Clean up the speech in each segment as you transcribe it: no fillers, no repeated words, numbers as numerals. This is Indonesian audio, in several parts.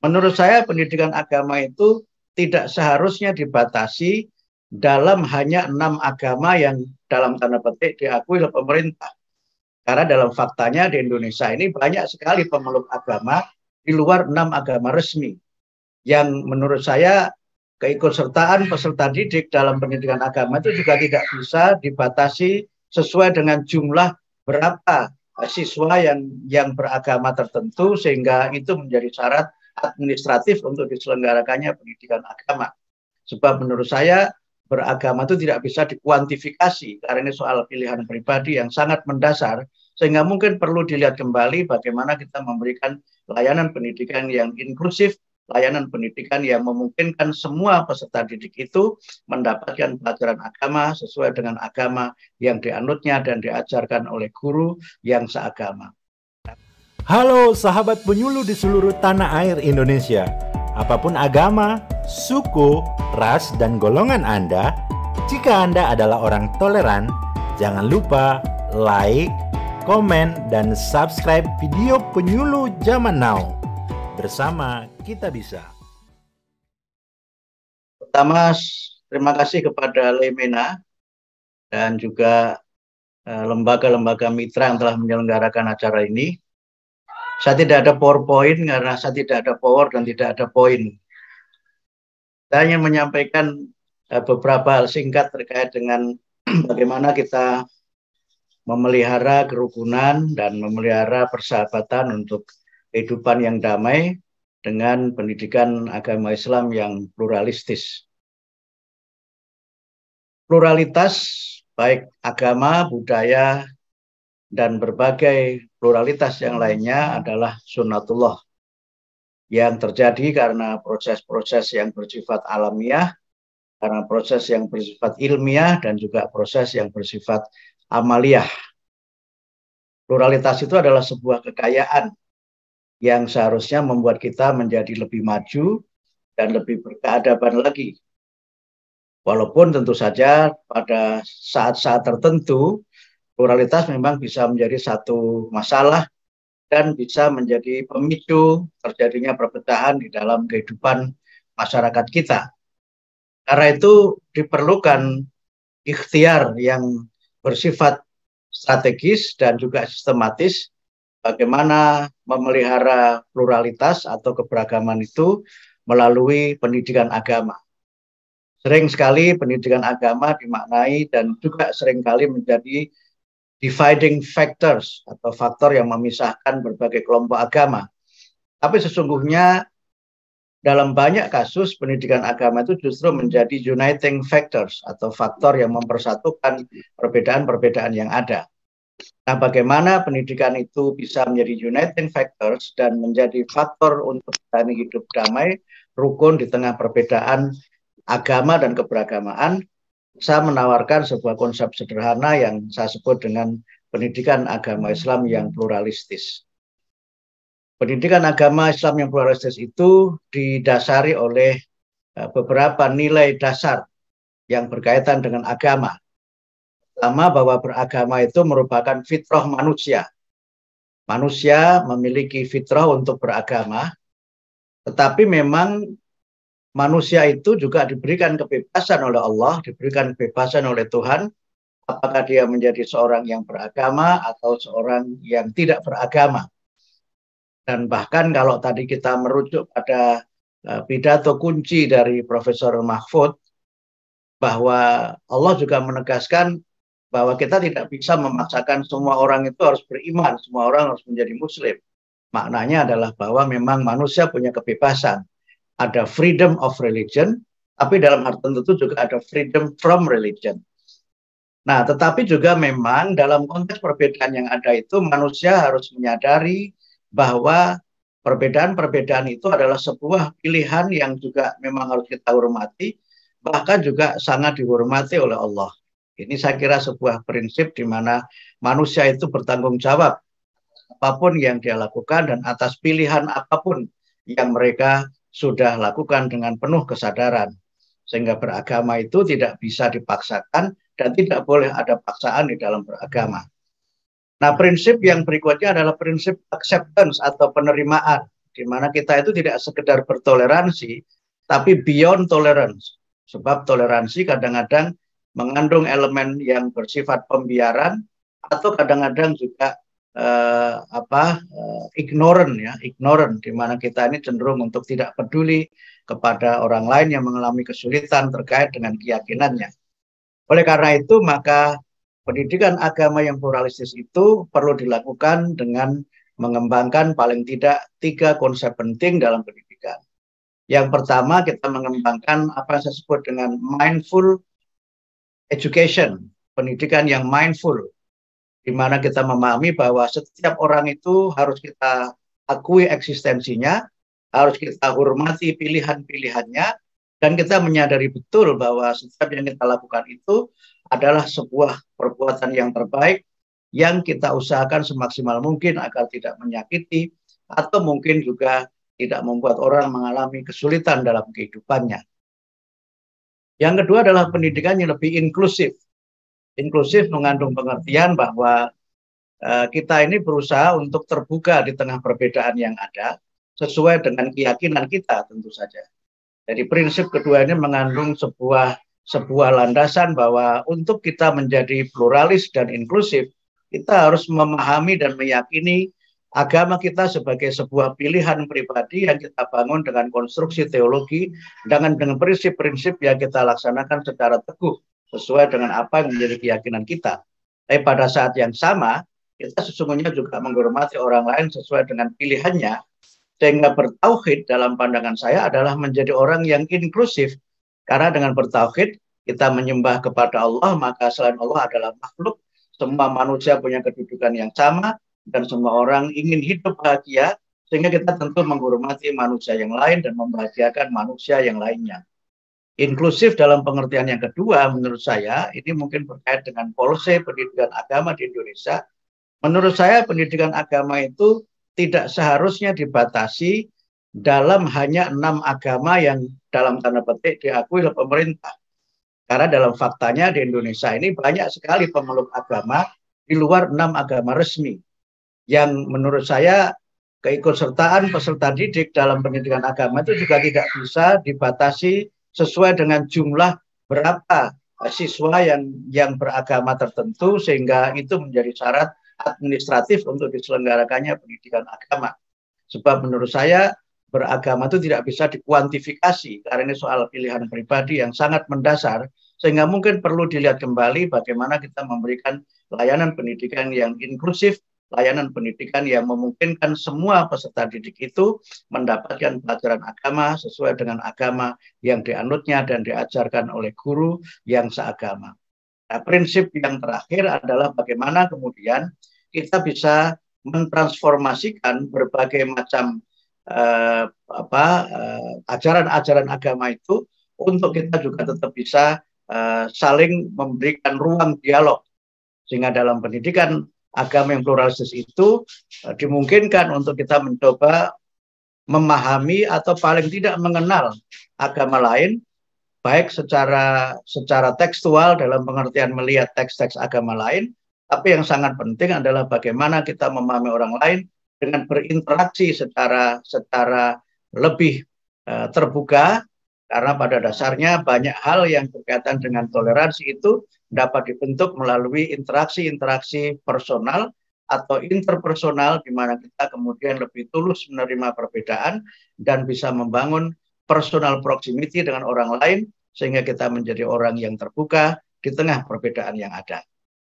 Menurut saya pendidikan agama itu tidak seharusnya dibatasi dalam hanya 6 agama yang dalam tanda petik diakui oleh pemerintah. Karena dalam faktanya di Indonesia ini banyak sekali pemeluk agama di luar 6 agama resmi. Yang menurut saya keikutsertaan peserta didik dalam pendidikan agama itu juga tidak bisa dibatasi sesuai dengan jumlah berapa siswa yang beragama tertentu, sehingga itu menjadi syarat administratif untuk diselenggarakannya pendidikan agama. Sebab menurut saya beragama itu tidak bisa dikuantifikasi karena ini soal pilihan pribadi yang sangat mendasar, sehingga mungkin perlu dilihat kembali bagaimana kita memberikan layanan pendidikan yang inklusif, layanan pendidikan yang memungkinkan semua peserta didik itu mendapatkan pelajaran agama sesuai dengan agama yang dianutnya dan diajarkan oleh guru yang seagama. Halo sahabat penyuluh di seluruh tanah air Indonesia. Apapun agama, suku, ras, dan golongan Anda, jika Anda adalah orang toleran, jangan lupa like, komen, dan subscribe video Penyuluh Zaman Now. Bersama kita bisa. Pertama, terima kasih kepada Lemena dan juga lembaga-lembaga mitra yang telah menyelenggarakan acara ini. Saya tidak ada PowerPoint karena saya tidak ada power dan tidak ada poin. Saya ingin menyampaikan beberapa hal singkat terkait dengan bagaimana kita memelihara kerukunan dan memelihara persahabatan untuk kehidupan yang damai dengan pendidikan agama Islam yang pluralistis. Pluralitas baik agama, budaya, dan berbagai pluralitas yang lainnya adalah sunnatullah yang terjadi karena proses-proses yang bersifat alamiah, karena proses yang bersifat ilmiah, dan juga proses yang bersifat amaliyah. Pluralitas itu adalah sebuah kekayaan yang seharusnya membuat kita menjadi lebih maju dan lebih berkeadaban lagi. Walaupun tentu saja pada saat-saat tertentu pluralitas memang bisa menjadi satu masalah dan bisa menjadi pemicu terjadinya perpecahan di dalam kehidupan masyarakat kita. Karena itu diperlukan ikhtiar yang bersifat strategis dan juga sistematis bagaimana memelihara pluralitas atau keberagaman itu melalui pendidikan agama. Sering sekali pendidikan agama dimaknai dan juga seringkali menjadi dividing factors atau faktor yang memisahkan berbagai kelompok agama. Tapi sesungguhnya dalam banyak kasus pendidikan agama itu justru menjadi uniting factors atau faktor yang mempersatukan perbedaan-perbedaan yang ada. Nah, bagaimana pendidikan itu bisa menjadi uniting factors dan menjadi faktor untuk kita hidup damai, rukun di tengah perbedaan agama dan keberagamaan. Saya menawarkan sebuah konsep sederhana yang saya sebut dengan pendidikan agama Islam yang pluralistis. Pendidikan agama Islam yang pluralistis itu didasari oleh beberapa nilai dasar yang berkaitan dengan agama. Pertama, bahwa beragama itu merupakan fitrah manusia. Manusia memiliki fitrah untuk beragama, tetapi memang manusia itu juga diberikan kebebasan oleh Allah, diberikan kebebasan oleh Tuhan, apakah dia menjadi seorang yang beragama atau seorang yang tidak beragama. Dan bahkan kalau tadi kita merujuk pada pidato kunci dari Profesor Mahfud, bahwa Allah juga menegaskan bahwa kita tidak bisa memaksakan semua orang itu harus beriman, semua orang harus menjadi muslim. Maknanya adalah bahwa memang manusia punya kebebasan. Ada freedom of religion, tapi dalam hal tertentu juga ada freedom from religion. Nah, tetapi juga memang dalam konteks perbedaan yang ada itu manusia harus menyadari bahwa perbedaan-perbedaan itu adalah sebuah pilihan yang juga memang harus kita hormati, bahkan juga sangat dihormati oleh Allah. Ini saya kira sebuah prinsip di mana manusia itu bertanggung jawab apapun yang dia lakukan dan atas pilihan apapun yang mereka sudah lakukan dengan penuh kesadaran. Sehingga beragama itu tidak bisa dipaksakan dan tidak boleh ada paksaan di dalam beragama. Nah, prinsip yang berikutnya adalah prinsip acceptance atau penerimaan. di mana kita itu tidak sekedar bertoleransi, tapi beyond tolerance. Sebab toleransi kadang-kadang mengandung elemen yang bersifat pembiaran atau kadang-kadang juga ignorant ya, ignorant, di mana kita ini cenderung untuk tidak peduli kepada orang lain yang mengalami kesulitan terkait dengan keyakinannya. Oleh karena itu, maka pendidikan agama yang pluralistis itu perlu dilakukan dengan mengembangkan paling tidak 3 konsep penting dalam pendidikan. Yang pertama, kita mengembangkan apa yang saya sebut dengan mindful education, pendidikan yang mindful, di mana kita memahami bahwa setiap orang itu harus kita akui eksistensinya, harus kita hormati pilihan-pilihannya, dan kita menyadari betul bahwa setiap yang kita lakukan itu adalah sebuah perbuatan yang terbaik yang kita usahakan semaksimal mungkin agar tidak menyakiti atau mungkin juga tidak membuat orang mengalami kesulitan dalam kehidupannya. Yang kedua adalah pendidikan yang lebih inklusif. Inklusif mengandung pengertian bahwa kita ini berusaha untuk terbuka di tengah perbedaan yang ada sesuai dengan keyakinan kita tentu saja. Jadi prinsip kedua ini mengandung sebuah landasan bahwa untuk kita menjadi pluralis dan inklusif, kita harus memahami dan meyakini agama kita sebagai sebuah pilihan pribadi yang kita bangun dengan konstruksi teologi, dengan prinsip-prinsip yang kita laksanakan secara teguh sesuai dengan apa yang menjadi keyakinan kita. Tapi pada saat yang sama, kita sesungguhnya juga menghormati orang lain sesuai dengan pilihannya, sehingga bertauhid dalam pandangan saya adalah menjadi orang yang inklusif. Karena dengan bertauhid, kita menyembah kepada Allah, maka selain Allah adalah makhluk, semua manusia punya kedudukan yang sama, dan semua orang ingin hidup bahagia, sehingga kita tentu menghormati manusia yang lain dan membahagiakan manusia yang lainnya. Inklusif dalam pengertian yang kedua, menurut saya, ini mungkin berkait dengan polisi pendidikan agama di Indonesia. Menurut saya, pendidikan agama itu tidak seharusnya dibatasi dalam hanya 6 agama yang dalam tanda petik diakui oleh pemerintah. Karena dalam faktanya di Indonesia ini banyak sekali pemeluk agama di luar 6 agama resmi. Yang menurut saya, keikutsertaan peserta didik dalam pendidikan agama itu juga tidak bisa dibatasi sesuai dengan jumlah berapa siswa yang beragama tertentu, sehingga itu menjadi syarat administratif untuk diselenggarakannya pendidikan agama. Sebab menurut saya beragama itu tidak bisa dikuantifikasi karena ini soal pilihan pribadi yang sangat mendasar, sehingga mungkin perlu dilihat kembali bagaimana kita memberikan layanan pendidikan yang inklusif, layanan pendidikan yang memungkinkan semua peserta didik itu mendapatkan pelajaran agama sesuai dengan agama yang dianutnya dan diajarkan oleh guru yang seagama. Nah, prinsip yang terakhir adalah bagaimana kemudian kita bisa mentransformasikan berbagai macam ajaran-ajaran agama itu untuk kita juga tetap bisa saling memberikan ruang dialog, sehingga dalam pendidikan agama yang pluralistis itu dimungkinkan untuk kita mencoba memahami atau paling tidak mengenal agama lain, baik secara tekstual dalam pengertian melihat teks-teks agama lain, tapi yang sangat penting adalah bagaimana kita memahami orang lain dengan berinteraksi secara lebih terbuka, karena pada dasarnya banyak hal yang berkaitan dengan toleransi itu dapat dibentuk melalui interaksi-interaksi personal atau interpersonal, di mana kita kemudian lebih tulus menerima perbedaan dan bisa membangun personal proximity dengan orang lain, sehingga kita menjadi orang yang terbuka di tengah perbedaan yang ada.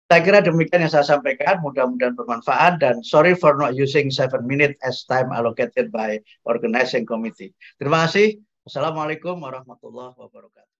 Saya kira demikian yang saya sampaikan, mudah-mudahan bermanfaat, dan sorry for not using 7 minutes as time allocated by organizing committee. Terima kasih. Assalamualaikum warahmatullahi wabarakatuh.